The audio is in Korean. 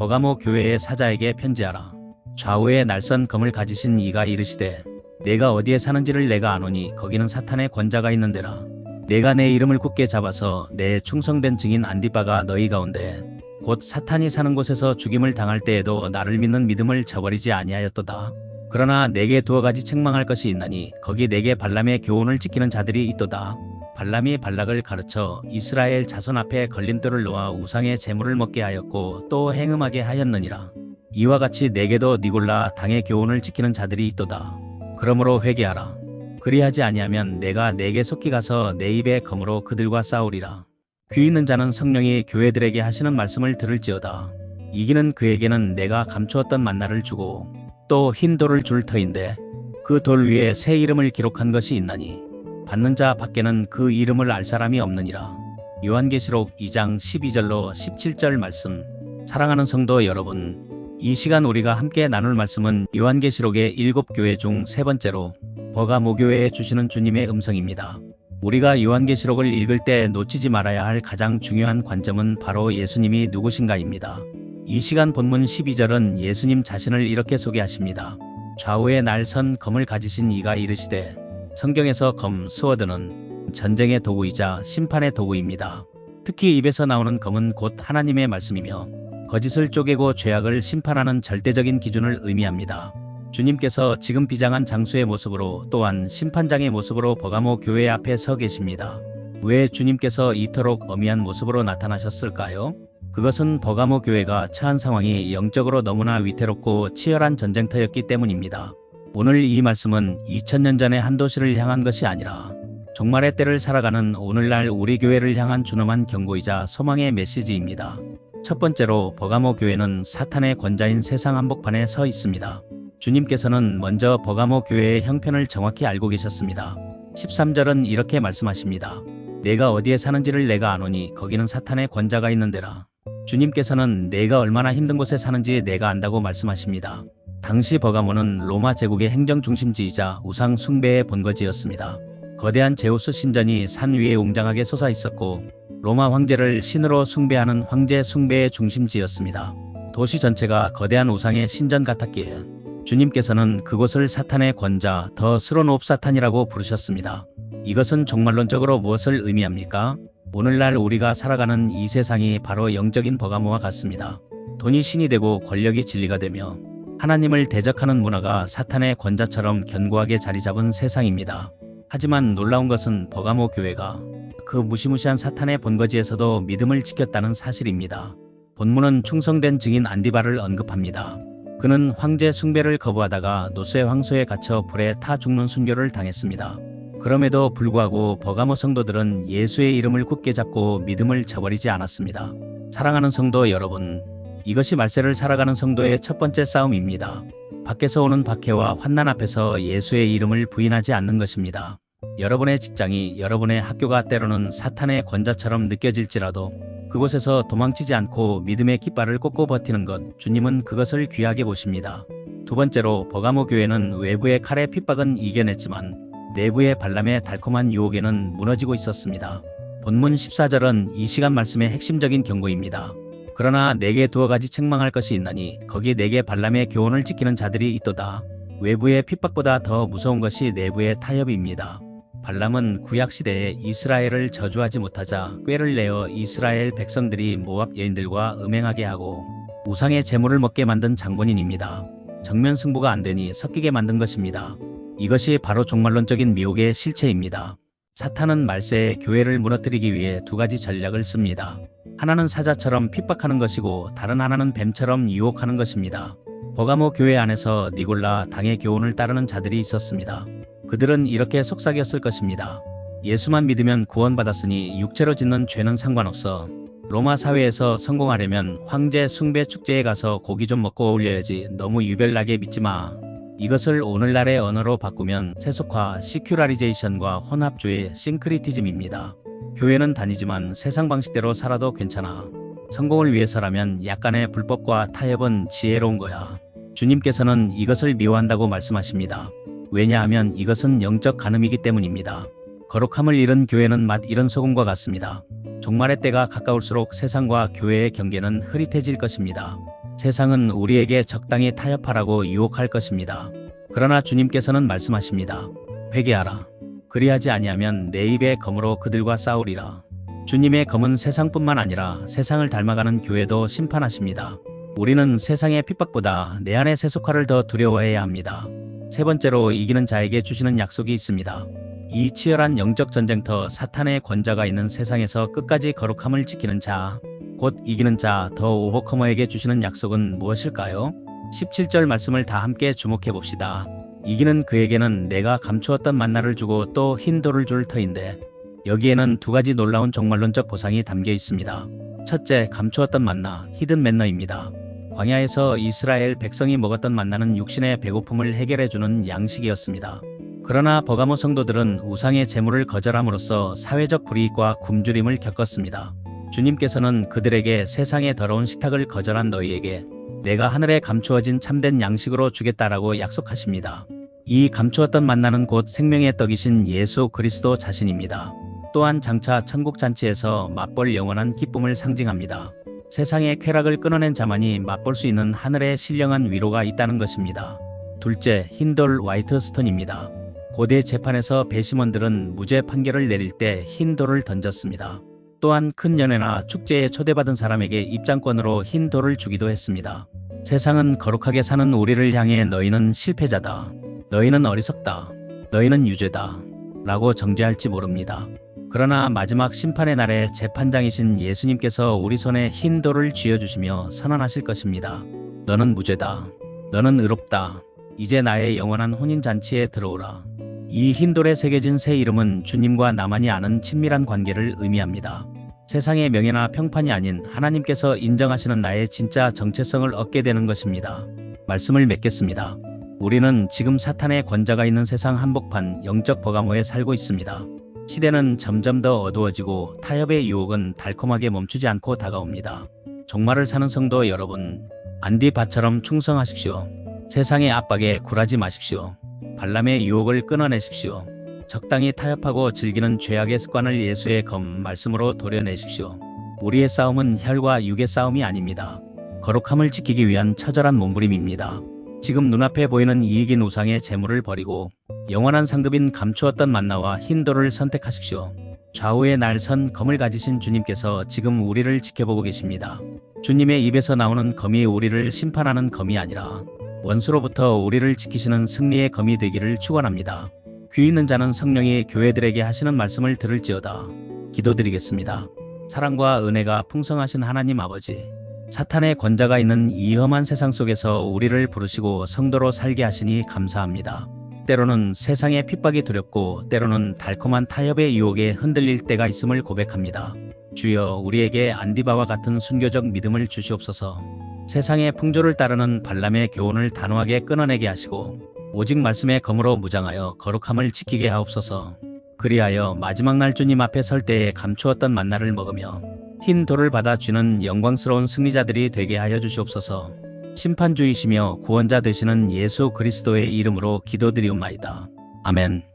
버가모 교회의 사자에게 편지하라. 좌우에 날선 검을 가지신 이가 이르시되 내가 어디에 사는지를 내가 아노니 거기는 사탄의 권자가 있는데라. 내가 내 이름을 굳게 잡아서 내 충성된 증인 안디바가 너희 가운데 곧 사탄이 사는 곳에서 죽임을 당할 때에도 나를 믿는 믿음을 저버리지 아니하였도다. 그러나 내게 두어 가지 책망할 것이 있나니 거기 내게 발람의 교훈을 지키는 자들이 있도다. 발람이 발락을 가르쳐 이스라엘 자손 앞에 걸림돌을 놓아 우상의 제물을 먹게 하였고 또 행음하게 하였느니라. 이와 같이 내게도 니골라 당의 교훈을 지키는 자들이 있도다. 그러므로 회개하라. 그리하지 아니하면 내가 내게 속히 가서 내 입의 검으로 그들과 싸우리라. 귀 있는 자는 성령이 교회들에게 하시는 말씀을 들을지어다. 이기는 그에게는 내가 감추었던 만나를 주고 또 흰 돌을 줄 터인데 그 돌 위에 새 이름을 기록한 것이 있나니 받는 자 밖에는 그 이름을 알 사람이 없느니라. 요한계시록 2장 12절로 17절 말씀. 사랑하는 성도 여러분, 이 시간 우리가 함께 나눌 말씀은 요한계시록의 7교회 중 세 번째로 버가모 교회에 주시는 주님의 음성입니다. 우리가 요한계시록을 읽을 때 놓치지 말아야 할 가장 중요한 관점은 바로 예수님이 누구신가입니다. 이 시간 본문 12절은 예수님 자신을 이렇게 소개하십니다. 좌우에 날선 검을 가지신 이가 이르시되, 성경에서 검, 스워드는 전쟁의 도구이자 심판의 도구입니다. 특히 입에서 나오는 검은 곧 하나님의 말씀이며 거짓을 쪼개고 죄악을 심판하는 절대적인 기준을 의미합니다. 주님께서 지금 비장한 장수의 모습으로 또한 심판장의 모습으로 버가모 교회 앞에 서 계십니다. 왜 주님께서 이토록 엄의한 모습으로 나타나셨을까요? 그것은 버가모 교회가 처한 상황이 영적으로 너무나 위태롭고 치열한 전쟁터였기 때문입니다. 오늘 이 말씀은 2000년 전의 한 도시를 향한 것이 아니라 종말의 때를 살아가는 오늘날 우리 교회를 향한 준엄한 경고이자 소망의 메시지입니다. 첫 번째로 버가모 교회는 사탄의 권자인 세상 한복판에 서 있습니다. 주님께서는 먼저 버가모 교회의 형편을 정확히 알고 계셨습니다. 13절은 이렇게 말씀하십니다. 내가 어디에 사는지를 내가 아노니 거기는 사탄의 권자가 있는데라. 주님께서는 내가 얼마나 힘든 곳에 사는지 내가 안다고 말씀하십니다. 당시 버가모는 로마 제국의 행정 중심지이자 우상 숭배의 본거지였습니다. 거대한 제우스 신전이 산 위에 웅장하게 솟아 있었고 로마 황제를 신으로 숭배하는 황제 숭배의 중심지였습니다. 도시 전체가 거대한 우상의 신전 같았기에 주님께서는 그곳을 사탄의 권자 더 스로노브 사탄이라고 부르셨습니다. 이것은 종말론적으로 무엇을 의미합니까? 오늘날 우리가 살아가는 이 세상이 바로 영적인 버가모와 같습니다. 돈이 신이 되고 권력이 진리가 되며 하나님을 대적하는 문화가 사탄의 권자처럼 견고하게 자리 잡은 세상입니다. 하지만 놀라운 것은 버가모 교회가 그 무시무시한 사탄의 본거지에서도 믿음을 지켰다는 사실입니다. 본문은 충성된 증인 안디바를 언급합니다. 그는 황제 숭배를 거부하다가 노쇠 황소에 갇혀 불에 타 죽는 순교를 당했습니다. 그럼에도 불구하고 버가모 성도들은 예수의 이름을 굳게 잡고 믿음을 저버리지 않았습니다. 사랑하는 성도 여러분, 이것이 말세를 살아가는 성도의 첫 번째 싸움입니다. 밖에서 오는 박해와 환난 앞에서 예수의 이름을 부인하지 않는 것입니다. 여러분의 직장이, 여러분의 학교가 때로는 사탄의 권자처럼 느껴질지라도 그곳에서 도망치지 않고 믿음의 깃발을 꽂고 버티는 것, 주님은 그것을 귀하게 보십니다. 두 번째로 버가모 교회는 외부의 칼의 핍박은 이겨냈지만 내부의 발람의 달콤한 유혹에는 무너지고 있었습니다. 본문 14절은 이 시간 말씀의 핵심적인 경고입니다. 그러나 내게 두어 가지 책망할 것이 있나니 거기 내게 발람의 교훈을 지키는 자들이 있도다. 외부의 핍박보다 더 무서운 것이 내부의 타협입니다. 발람은 구약시대에 이스라엘을 저주하지 못하자 꾀를 내어 이스라엘 백성들이 모압 여인들과 음행하게 하고 우상의 제물을 먹게 만든 장본인입니다. 정면 승부가 안되니 섞이게 만든 것입니다. 이것이 바로 종말론적인 미혹의 실체입니다. 사탄은 말세에 교회를 무너뜨리기 위해 두 가지 전략을 씁니다. 하나는 사자처럼 핍박하는 것이고 다른 하나는 뱀처럼 유혹하는 것입니다. 버가모 교회 안에서 니골라 당의 교훈을 따르는 자들이 있었습니다. 그들은 이렇게 속삭였을 것입니다. 예수만 믿으면 구원받았으니 육체로 짓는 죄는 상관없어. 로마 사회에서 성공하려면 황제 숭배 축제에 가서 고기 좀 먹고 어울려야지. 너무 유별나게 믿지 마. 이것을 오늘날의 언어로 바꾸면 세속화, 시큐라리제이션과 혼합주의, 싱크리티즘입니다. 교회는 다니지만 세상 방식대로 살아도 괜찮아. 성공을 위해서라면 약간의 불법과 타협은 지혜로운 거야. 주님께서는 이것을 미워한다고 말씀하십니다. 왜냐하면 이것은 영적 간음이기 때문입니다. 거룩함을 잃은 교회는 맛 잃은 소금과 같습니다. 종말의 때가 가까울수록 세상과 교회의 경계는 흐릿해질 것입니다. 세상은 우리에게 적당히 타협하라고 유혹할 것입니다. 그러나 주님께서는 말씀하십니다. 회개하라. 그리하지 아니하면 내 입의 검으로 그들과 싸우리라. 주님의 검은 세상뿐만 아니라 세상을 닮아가는 교회도 심판하십니다. 우리는 세상의 핍박보다 내 안의 세속화를 더 두려워해야 합니다. 세 번째로 이기는 자에게 주시는 약속이 있습니다. 이 치열한 영적 전쟁터 사탄의 권자가 있는 세상에서 끝까지 거룩함을 지키는 자, 곧 이기는 자 더 오버커머에게 주시는 약속은 무엇일까요? 17절 말씀을 다 함께 주목해 봅시다. 이기는 그에게는 내가 감추었던 만나를 주고 또 흰 돌을 줄 터인데, 여기에는 두 가지 놀라운 종말론적 보상이 담겨 있습니다. 첫째, 감추었던 만나, 히든 맨너입니다. 광야에서 이스라엘 백성이 먹었던 만나는 육신의 배고픔을 해결해주는 양식이었습니다. 그러나 버가모 성도들은 우상의 제물을 거절함으로써 사회적 불이익과 굶주림을 겪었습니다. 주님께서는 그들에게 세상의 더러운 식탁을 거절한 너희에게 내가 하늘에 감추어진 참된 양식으로 주겠다라고 약속하십니다. 이 감추었던 만나는 곧 생명의 떡이신 예수 그리스도 자신입니다. 또한 장차 천국 잔치에서 맛볼 영원한 기쁨을 상징합니다. 세상의 쾌락을 끊어낸 자만이 맛볼 수 있는 하늘의 신령한 위로가 있다는 것입니다. 둘째, 흰돌 화이트 스톤입니다. 고대 재판에서 배심원들은 무죄 판결을 내릴 때 흰 돌을 던졌습니다. 또한 큰 연회나 축제에 초대받은 사람에게 입장권으로 흰 돌을 주기도 했습니다. 세상은 거룩하게 사는 우리를 향해 너희는 실패자다, 너희는 어리석다, 너희는 유죄다 라고 정죄할지 모릅니다. 그러나 마지막 심판의 날에 재판장이신 예수님께서 우리 손에 흰 돌을 쥐어주시며 선언하실 것입니다. 너는 무죄다, 너는 의롭다, 이제 나의 영원한 혼인잔치에 들어오라. 이 흰 돌에 새겨진 새 이름은 주님과 나만이 아는 친밀한 관계를 의미합니다. 세상의 명예나 평판이 아닌 하나님께서 인정하시는 나의 진짜 정체성을 얻게 되는 것입니다. 말씀을 맺겠습니다. 우리는 지금 사탄의 권자가 있는 세상 한복판 영적 버가모에 살고 있습니다. 시대는 점점 더 어두워지고 타협의 유혹은 달콤하게 멈추지 않고 다가옵니다. 종말을 사는 성도 여러분, 안디바처럼 충성하십시오. 세상의 압박에 굴하지 마십시오. 발람의 유혹을 끊어내십시오. 적당히 타협하고 즐기는 죄악의 습관을 예수의 검 말씀으로 도려내십시오. 우리의 싸움은 혈과 육의 싸움이 아닙니다. 거룩함을 지키기 위한 처절한 몸부림입니다. 지금 눈앞에 보이는 이익인 우상의 재물을 버리고 영원한 상급인 감추었던 만나와 흰 돌을 선택하십시오. 좌우에 날선 검을 가지신 주님께서 지금 우리를 지켜보고 계십니다. 주님의 입에서 나오는 검이 우리를 심판하는 검이 아니라 원수로부터 우리를 지키시는 승리의 검이 되기를 축원합니다. 귀 있는 자는 성령이 교회들에게 하시는 말씀을 들을지어다. 기도드리겠습니다. 사랑과 은혜가 풍성하신 하나님 아버지, 사탄의 권자가 있는 이 험한 세상 속에서 우리를 부르시고 성도로 살게 하시니 감사합니다. 때로는 세상의 핍박이 두렵고 때로는 달콤한 타협의 유혹에 흔들릴 때가 있음을 고백합니다. 주여, 우리에게 안디바와 같은 순교적 믿음을 주시옵소서. 세상의 풍조를 따르는 발람의 교훈을 단호하게 끊어내게 하시고 오직 말씀의 검으로 무장하여 거룩함을 지키게 하옵소서. 그리하여 마지막 날 주님 앞에 설 때에 감추었던 만나를 먹으며 흰 돌을 받아 쥐는 영광스러운 승리자들이 되게 하여 주시옵소서. 심판주이시며 구원자 되시는 예수 그리스도의 이름으로 기도드리옵나이다. 아멘.